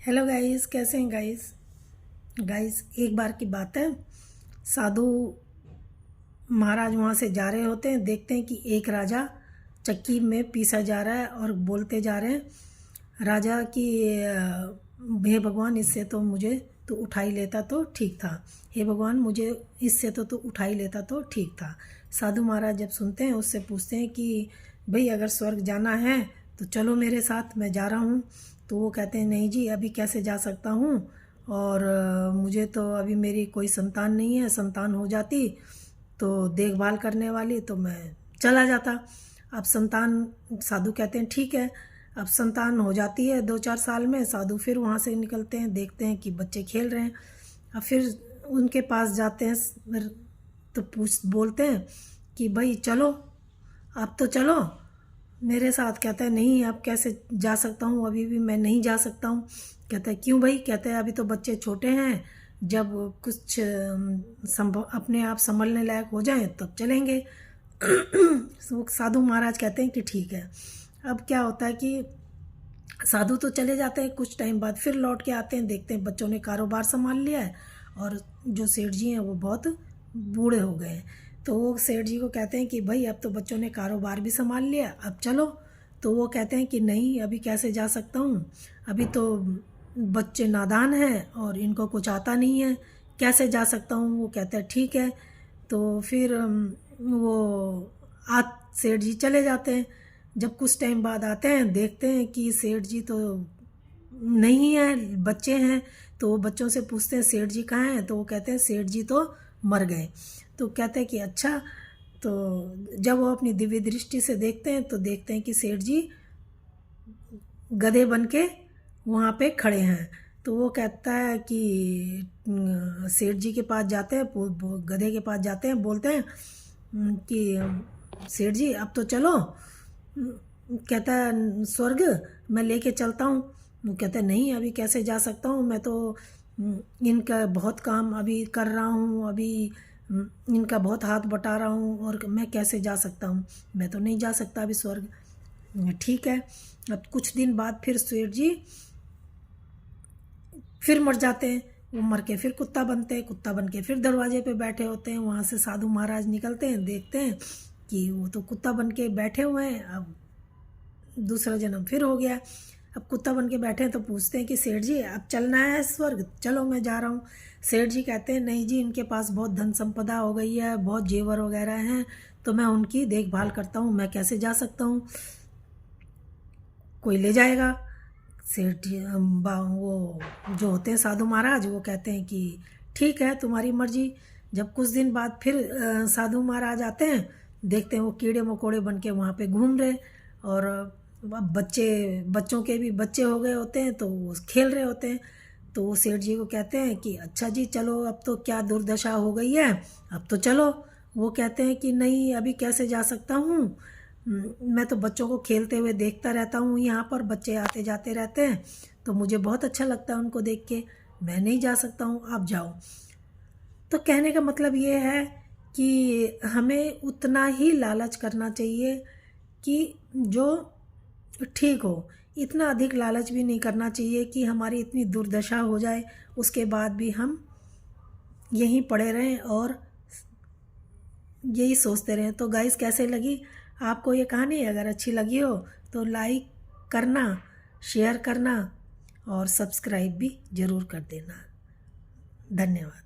Hello guys, कैसे हैं guys. एक बार की बात है, साधु महाराज वहाँ से जा रहे होते हैं। देखते हैं कि एक राजा चक्की में पीसा जा रहा है और बोलते जा रहे हैं राजा कि हे भगवान, इससे तो मुझे तो उठा ही लेता तो ठीक था। हे भगवान, मुझे इससे तो उठा ही लेता तो ठीक था। साधु महाराज जब सुनते हैं, उससे पूछते हैं कि भाई, अगर स्वर्ग जाना है तो चलो मेरे साथ, मैं जा रहा हूँ। तो वो कहते हैं नहीं जी, अभी कैसे जा सकता हूँ, और मुझे तो अभी मेरी कोई संतान नहीं है। संतान हो जाती तो देखभाल करने वाली, तो मैं चला जाता। अब संतान, साधु कहते हैं ठीक है। अब संतान हो जाती है 2-4 साल में। साधु फिर वहाँ से निकलते हैं, देखते हैं कि बच्चे खेल रहे हैं। अब फिर उनके पास जाते हैं तो बोलते हैं कि भाई चलो, अब तो चलो मेरे साथ। कहता है नहीं, अब कैसे जा सकता हूँ, अभी भी मैं नहीं जा सकता हूँ। कहता है क्यों भाई। कहता है अभी तो बच्चे छोटे हैं, जब कुछ अपने आप संभलने लायक हो जाएं तब चलेंगे। साधु महाराज कहते हैं कि ठीक है। अब क्या होता है कि साधु तो चले जाते हैं, कुछ टाइम बाद फिर लौट के आते हैं, देखते हैं बच्चों ने कारोबार संभाल लिया है और जो सेठ जी हैं वो बहुत बूढ़े हो गए हैं। तो वो सेठ जी को कहते हैं कि भाई, अब तो बच्चों ने कारोबार भी संभाल लिया, अब चलो। तो वो कहते हैं कि नहीं, अभी कैसे जा सकता हूँ, अभी तो बच्चे नादान हैं और इनको कुछ आता नहीं है, कैसे जा सकता हूँ। वो कहते हैं ठीक है। तो फिर वो आ सेठ जी चले जाते हैं। जब कुछ टाइम बाद आते हैं, देखते हैं कि सेठ जी तो नहीं है, बच्चे हैं। तो वो बच्चों से पूछते हैं सेठ जी कहाँ हैं। तो वो कहते हैं सेठ जी तो मर गए। तो कहते हैं कि अच्छा। तो जब वो अपनी दिव्य दृष्टि से देखते हैं तो देखते हैं कि सेठ जी गधे बन के वहाँ पे खड़े हैं। तो वो कहता है कि सेठ जी के पास जाते हैं, गधे के पास जाते हैं, बोलते हैं कि सेठ जी अब तो चलो। कहता है स्वर्ग मैं लेके चलता हूँ। वो कहता है नहीं, अभी कैसे जा सकता हूँ, मैं तो इनका बहुत काम अभी कर रहा हूँ, अभी इनका बहुत हाथ बटा रहा हूँ, और मैं कैसे जा सकता हूँ, मैं तो नहीं जा सकता अभी स्वर्ग। ठीक है। अब कुछ दिन बाद फिर सेठ जी फिर मर जाते हैं। वो मर के फिर कुत्ता बनते हैं, कुत्ता बन के फिर दरवाजे पे बैठे होते हैं। वहाँ से साधु महाराज निकलते हैं, देखते हैं कि वो तो कुत्ता बन के बैठे हुए हैं। अब दूसरा जन्म फिर हो गया। अब कुत्ता बन के बैठे हैं तो पूछते हैं कि सेठ जी, अब चलना है स्वर्ग, चलो मैं जा रहा हूँ। सेठ जी कहते हैं नहीं जी, इनके पास बहुत धन संपदा हो गई है, बहुत जेवर वगैरह हैं, तो मैं उनकी देखभाल करता हूँ, मैं कैसे जा सकता हूँ, कोई ले जाएगा। सेठ जी वो जो होते हैं साधु महाराज, वो कहते हैं कि ठीक है, तुम्हारी मर्जी। जब कुछ दिन बाद फिर साधु महाराज आते हैं, देखते हैं वो कीड़े मकोड़े बन के वहाँ पे घूम रहे, और अब बच्चों के भी बच्चे हो गए होते हैं, तो वो खेल रहे होते हैं। तो वो सेठ जी को कहते हैं कि अच्छा जी चलो, अब तो क्या दुर्दशा हो गई है, अब तो चलो। वो कहते हैं कि नहीं, अभी कैसे जा सकता हूँ, मैं तो बच्चों को खेलते हुए देखता रहता हूँ, यहाँ पर बच्चे आते जाते रहते हैं, तो मुझे बहुत अच्छा लगता है उनको देख के, मैं नहीं जा सकता हूँ, आप जाओ। तो कहने का मतलब ये है कि हमें उतना ही लालच करना चाहिए कि जो ठीक हो। इतना अधिक लालच भी नहीं करना चाहिए कि हमारी इतनी दुर्दशा हो जाए, उसके बाद भी हम यहीं पड़े रहें और यही सोचते रहें। तो गाइस, कैसे लगी आपको ये कहानी? अगर अच्छी लगी हो तो लाइक करना, शेयर करना और सब्सक्राइब भी ज़रूर कर देना। धन्यवाद।